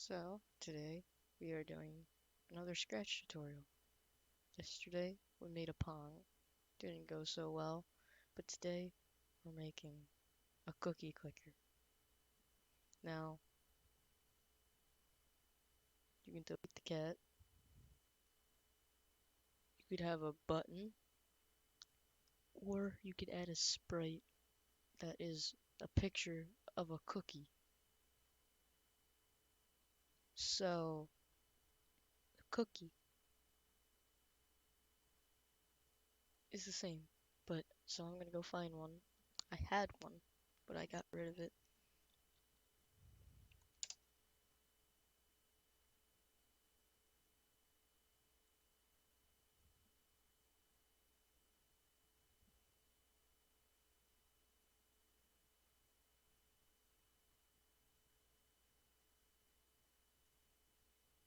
So, today we are doing another Scratch tutorial. Yesterday we made a Pong. Didn't go so well, but today we're making a cookie clicker. Now, you can delete the cat. You could have a button, or you could add a sprite that is a picture of a cookie. So, the cookie is the same, but so I'm gonna go find one. I had one, but I got rid of it.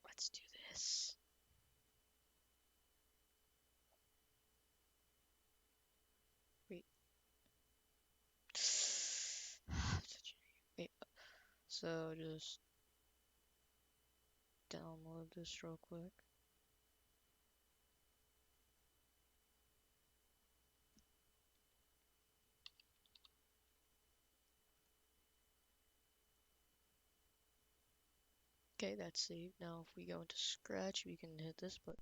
Let's do this. Wait. Wait. So just download this real quick. Okay, that's saved. Now if we go into Scratch, we can hit this, but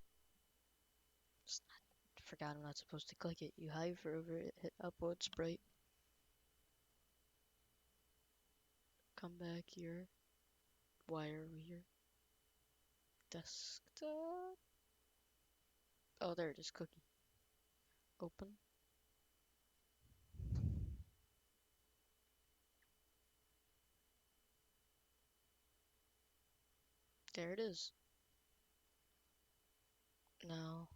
forgot I'm not supposed to click it. You hover over it, hit upload sprite, come back here. Why are we here? Desktop. Oh, there it is, cookie. Open. There it is. Now,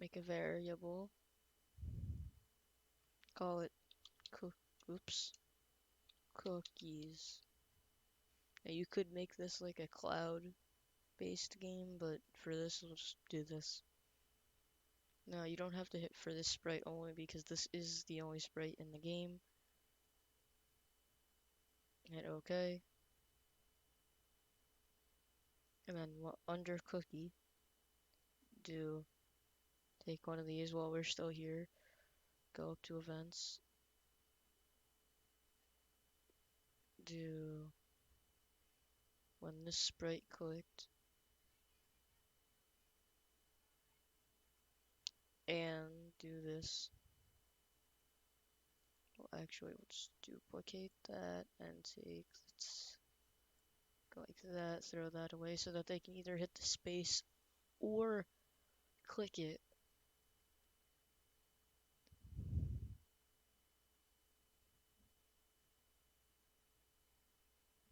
make a variable. Call it cook. Oops. Cookies. Now you could make this like a cloud-based game, but for this, we'll just do this. Now you don't have to hit for this sprite only because this is the only sprite in the game. Hit OK. And then under cookie, do take one of these while we're still here. Go up to events. Do when this sprite clicked. And do this. Well, actually, let's duplicate that and take, let's go like that, throw that away so that they can either hit the space or click it.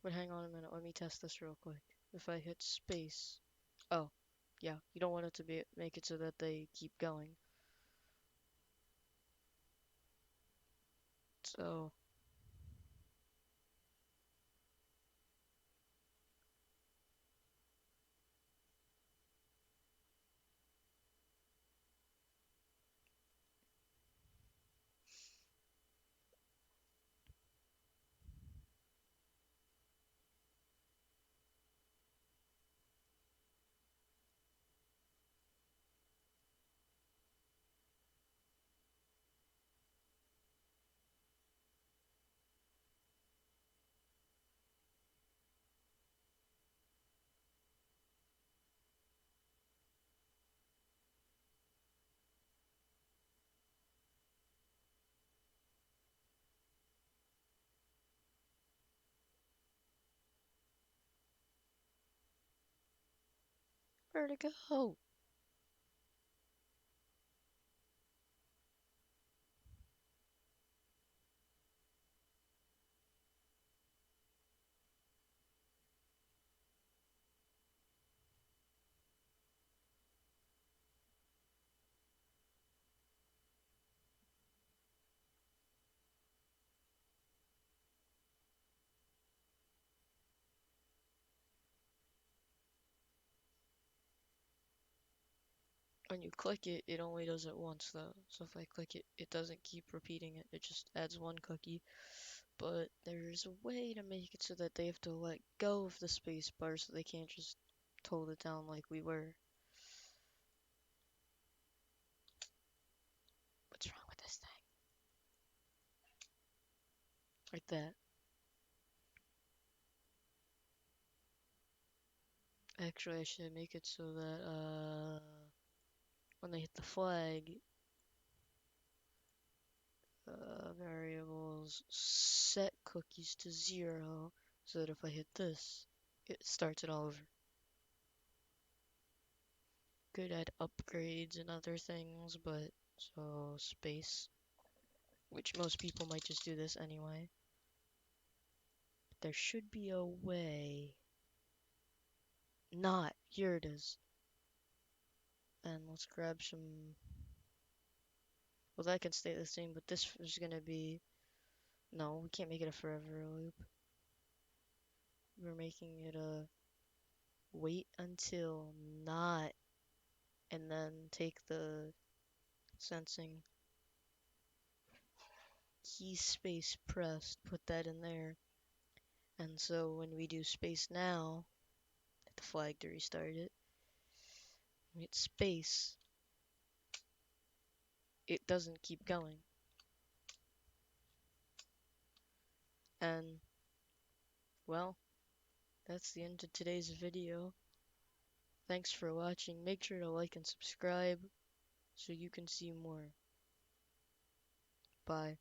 But hang on a minute, let me test this real quick. If I hit space, oh, yeah, you don't want it to be make it so that they keep going. So, where'd it go? When you click it, it only does it once though. So if I click it, it doesn't keep repeating it. It just adds one cookie. but there's a way to make it so that they have to let go of the space bar so they can't just hold it down like we were. What's wrong with this thing? Like that. Actually, I should make it so that, when they hit the flag, variables set cookies to 0 so that if I hit this, it starts it all over. Could add upgrades and other things, but so space, which most people might just do this anyway. But there should be a way. Not. Here it is. And let's grab some. Well, that can stay the same, but this is gonna be. No, we can't make it a forever loop. We're making it a wait until not, and then take the sensing key space pressed, put that in there. And so when we do space now, hit the flag to restart it, hit space, it doesn't keep going. And, well, that's the end of today's video. Thanks for watching. Make sure to like and subscribe so you can see more. Bye.